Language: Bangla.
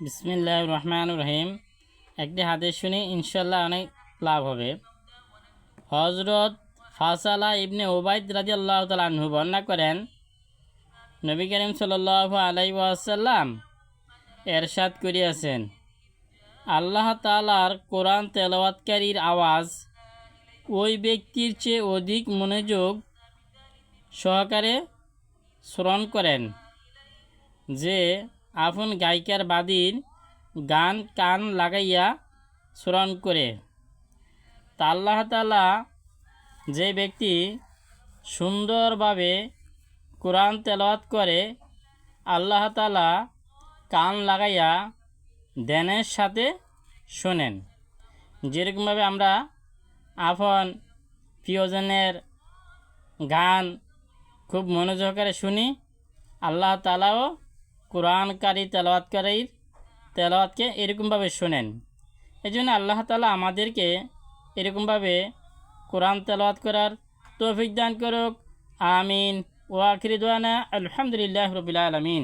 বিসমিল্লাহির রহমানির রহিম। একটি হাদিস শুনি, ইনশাল্লাহ অনেক লাভ হবে। হযরত ফাসালা ইবনে উবাইদ রাদিয়াল্লাহু তাআলা আনহু বর্ণনা করেন, নবী করিম সাল্লাল্লাহু আলাইহি ওয়াসাল্লাম এরশাদ করিয়াছেন, আল্লাহ তাআলার কোরআন তেলাওয়াতকারীর আওয়াজ ওই ব্যক্তির চেয়ে অধিক মনোযোগ সহকারে শ্রবণ করেন যে আপন গায়িকার বাদীর গান কান লাগাইয়া শ্রবণ করে। তা আল্লাহ তাআলা যে ব্যক্তি সুন্দরভাবে কোরআন তেলাওয়াত করে, আল্লাহ তাআলা কান লাগাইয়া ধ্যানের সাথে শোনেন। যেরকমভাবে আমরা আপন প্রিয়জনের গান খুব মনোযোগকারে শুনি, আল্লাহ তাআলাও কোরআনকারী তেলাওয়াতকারীর তেলাওয়াতকে এরকমভাবে শোনেন। এই জন্য আল্লাহ তাআলা আমাদেরকে এরকমভাবে কোরআন তেলাওয়াত করার তৌফিক দান করুক। আমিন। ওয়া আখিরু দাওয়ানা আলহামদুলিল্লাহি রাব্বিল আলামিন।